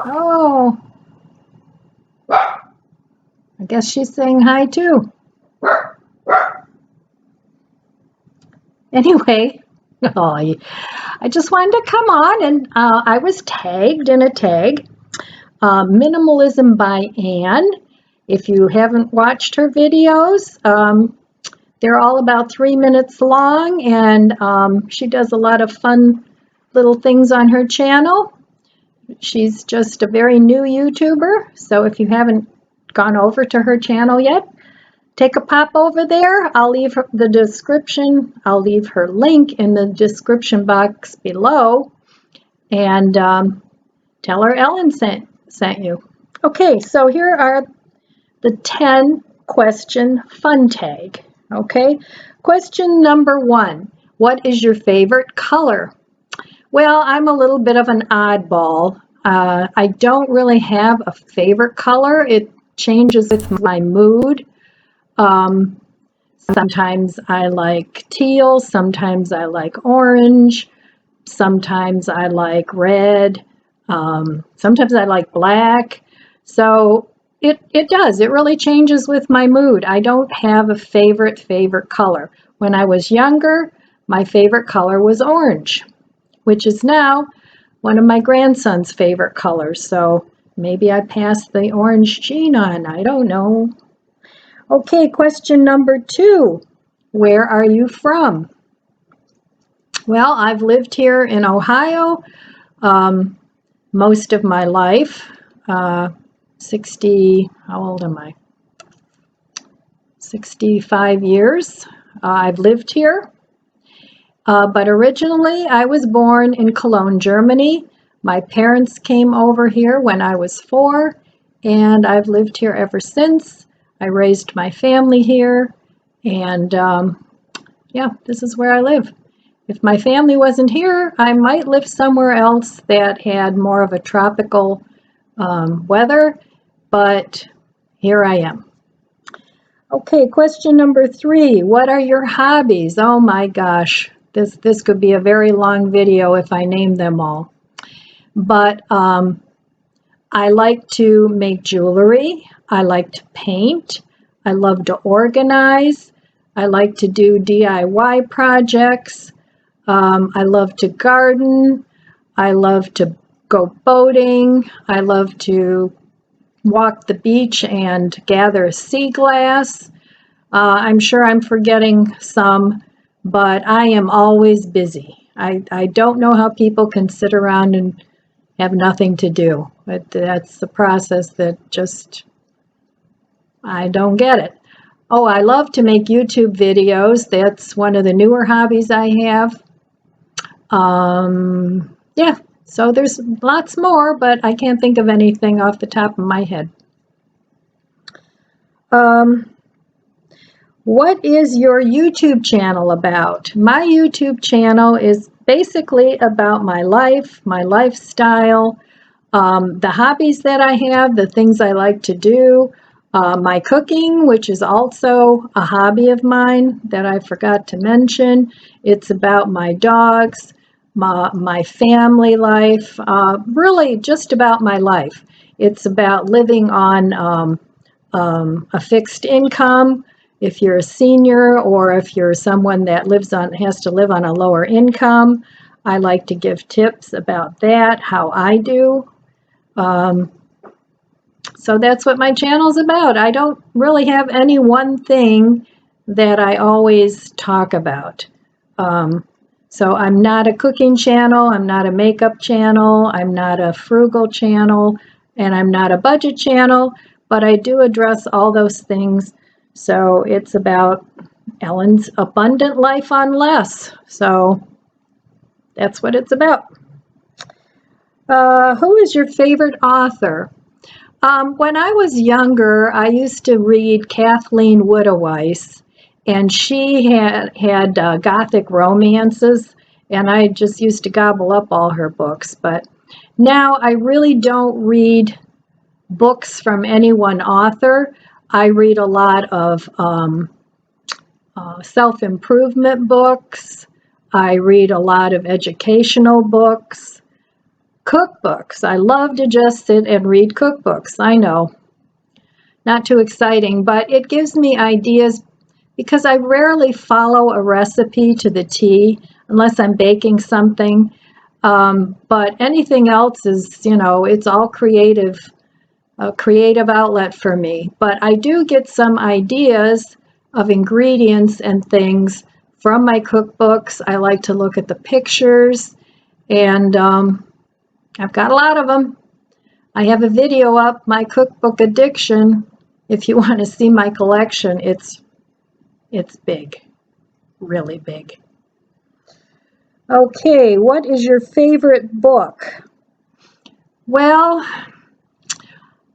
Oh, I guess she's saying hi too. Anyway, oh, I just wanted to come on, and I was tagged in a tag, Minimalism by Anne. If you haven't watched her videos, they're all about 3 minutes long, and she does a lot of fun little things on her channel. She's just a very new YouTuber, so if you haven't gone over to her channel yet, take a pop over there. I'll leave the description. I'll leave her link in the description box below, and tell her Ellen sent you. Okay, so here are the 10 question fun tag. Okay, question number 1. What is your favorite color? Well, I'm a little bit of an oddball. I don't really have a favorite color. It changes with my mood. Sometimes I like teal, sometimes I like orange, sometimes I like red, sometimes I like black. So it does. It really changes with my mood. I don't have a favorite color. When I was younger, my favorite color was orange, which is now one of my grandson's favorite colors. So maybe I passed the orange gene on. I don't know. Okay, question number 2. Where are you from? Well, I've lived here in Ohio most of my life. 60, how old am I? 65 years. I've lived here. But originally I was born in Cologne, Germany. My parents came over here when I was 4, and I've lived here ever since. I raised my family here, and yeah, this is where I live. If my family wasn't here, I might live somewhere else that had more of a tropical weather, but here I am. Okay, question number 3. What are your hobbies? Oh my gosh, this could be a very long video if I name them all. But I like to make jewelry. I like to paint. I love to organize. I like to do DIY projects. I love to garden. I love to go boating. I love to walk the beach and gather sea glass. I'm sure I'm forgetting some, but I am always busy. I don't know how people can sit around and have nothing to do. But that's the process that just, I don't get it. Oh, I love to make YouTube videos. That's one of the newer hobbies I have. Yeah, so there's lots more, but I can't think of anything off the top of my head. What is your YouTube channel about? My YouTube channel is basically about my life, my lifestyle, the hobbies that I have, the things I like to do, my cooking, which is also a hobby of mine that I forgot to mention. It's about my dogs, my family life, really just about my life. It's about living on a fixed income. If you're a senior or if you're someone that has to live on a lower income, I like to give tips about that, how I do. So that's what my channel's about. I don't really have any one thing that I always talk about. So I'm not a cooking channel, I'm not a makeup channel, I'm not a frugal channel, and I'm not a budget channel, but I do address all those things. So it's about Ellen's abundant life on less. So that's what it's about. Who is your favorite author? When I was younger, I used to read Kathleen Woodawise, and she had Gothic romances, and I just used to gobble up all her books. But now I really don't read books from any one author. I read a lot of self-improvement books. I read a lot of educational books. Cookbooks. I love to just sit and read cookbooks. I know, not too exciting, but it gives me ideas because I rarely follow a recipe to the T unless I'm baking something. But anything else is, it's all creative, a creative outlet for me. But I do get some ideas of ingredients and things from my cookbooks. I like to look at the pictures, and I've got a lot of them. I have a video up, my cookbook addiction. If you want to see my collection, it's big, really big. Okay, what is your favorite book? Well,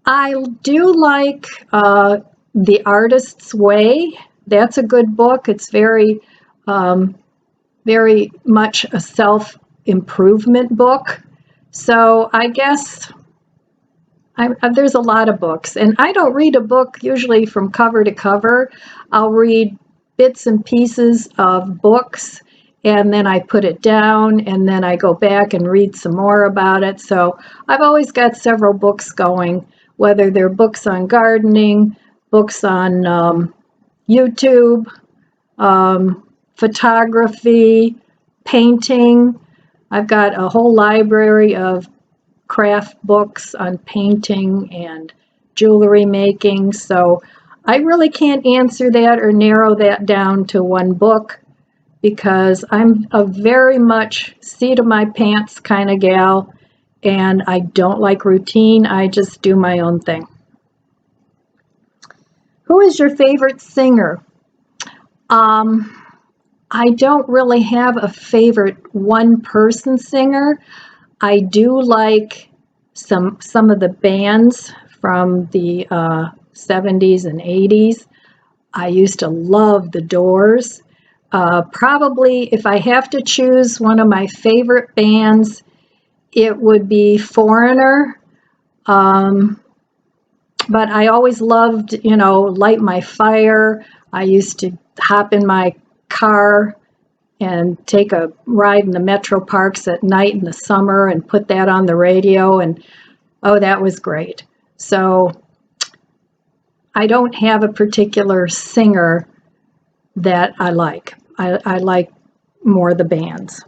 I do like The Artist's Way. That's a good book. It's very much a self-improvement book. So I guess there's a lot of books, and I don't read a book usually from cover to cover. I'll read bits and pieces of books, and then I put it down, and then I go back and read some more about it. So I've always got several books going, whether they're books on gardening, books on YouTube, photography, painting. I've got a whole library of craft books on painting and jewelry making. So I really can't answer that or narrow that down to one book, because I'm a very much seat of my pants kind of gal, and I don't like routine. I just do my own thing. Who is your favorite singer? I don't really have a favorite one-person singer. I do like some of the bands from the 70s and 80s. I used to love The Doors. Probably if I have to choose one of my favorite bands, it would be Foreigner. But I always loved, Light My Fire. I used to hop in my car and take a ride in the metro parks at night in the summer and put that on the radio, and oh, that was great. So I don't have a particular singer that I like. I like more the bands.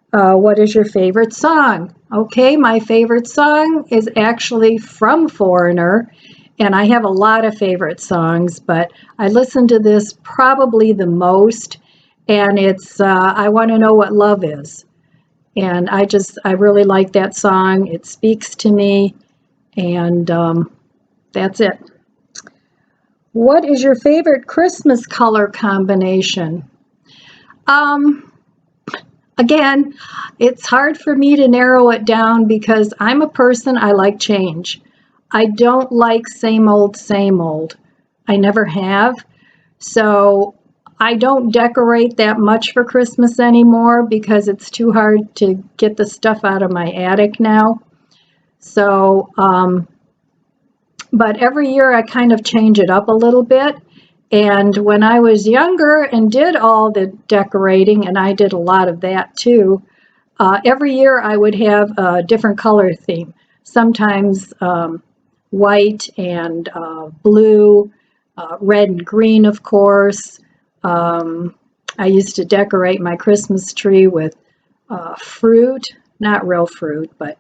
What is your favorite song? Okay, my favorite song is actually from Foreigner, and I have a lot of favorite songs, but I listen to this probably the most, and it's I Want to Know What Love Is. And I really like that song. It speaks to me, and that's it. What is your favorite Christmas color combination? Again, it's hard for me to narrow it down because I'm a person, I like change. I don't like same old, same old. I never have. So I don't decorate that much for Christmas anymore because it's too hard to get the stuff out of my attic now. So, but every year I kind of change it up a little bit. And when I was younger and did all the decorating, and I did a lot of that too, every year I would have a different color theme. Sometimes white and blue, red and green, of course. I used to decorate my Christmas tree with fruit, not real fruit, but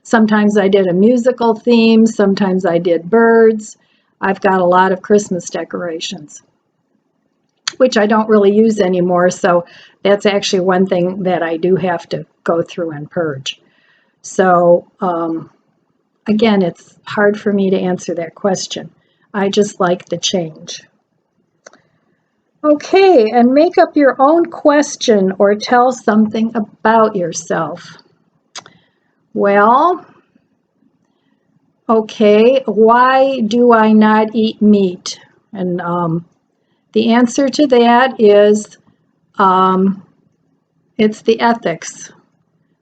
sometimes I did a musical theme, sometimes I did birds. I've got a lot of Christmas decorations, which I don't really use anymore, so that's actually one thing that I do have to go through and purge. So again, it's hard for me to answer that question. I just like the change. Okay, and make up your own question or tell something about yourself. Well, okay, why do I not eat meat? And the answer to that is it's the ethics.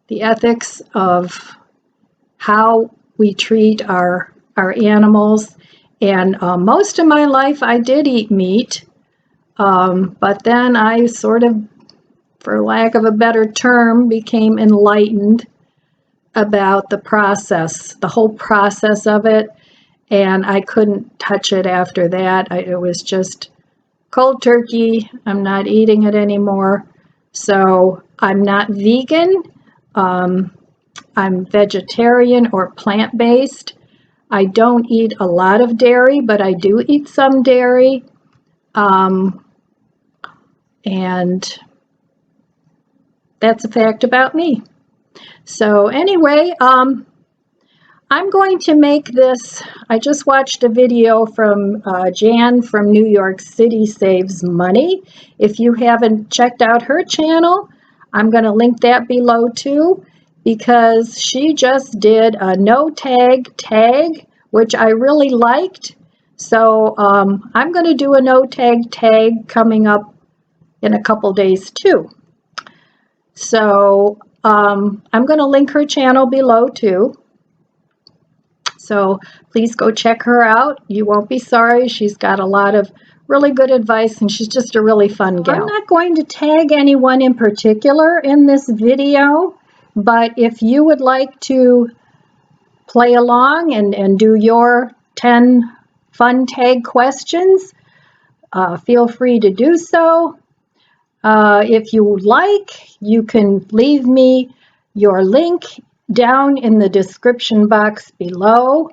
The ethics of how we treat our animals. And most of my life I did eat meat, but then I sort of, for lack of a better term, became enlightened about the process, the whole process of it, and I couldn't touch it after that. It was just cold turkey. I'm not eating it anymore. So I'm not vegan. I'm vegetarian or plant-based. I don't eat a lot of dairy, but I do eat some dairy. And that's a fact about me. So anyway, I'm going to make this. I just watched a video from Jan from New York City Saves Money. If you haven't checked out her channel, I'm going to link that below too, because she just did a no tag tag, which I really liked. So I'm going to do a no tag tag coming up in a couple days too. So I'm going to link her channel below too. So please go check her out. You won't be sorry. She's got a lot of really good advice, and she's just a really fun gal. I'm not going to tag anyone in particular in this video, but if you would like to play along and do your 10 fun tag questions, feel free to do so. If you would like, you can leave me your link down in the description box below,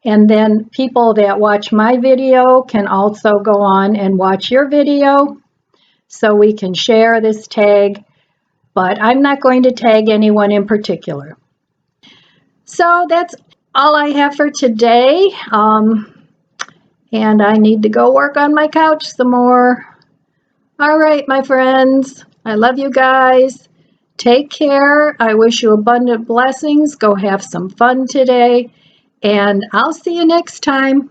and then people that watch my video can also go on and watch your video, so we can share this tag, but I'm not going to tag anyone in particular. So that's all I have for today, and I need to go work on my couch some more. All right, my friends, I love you guys. Take care. I wish you abundant blessings. Go have some fun today, and I'll see you next time.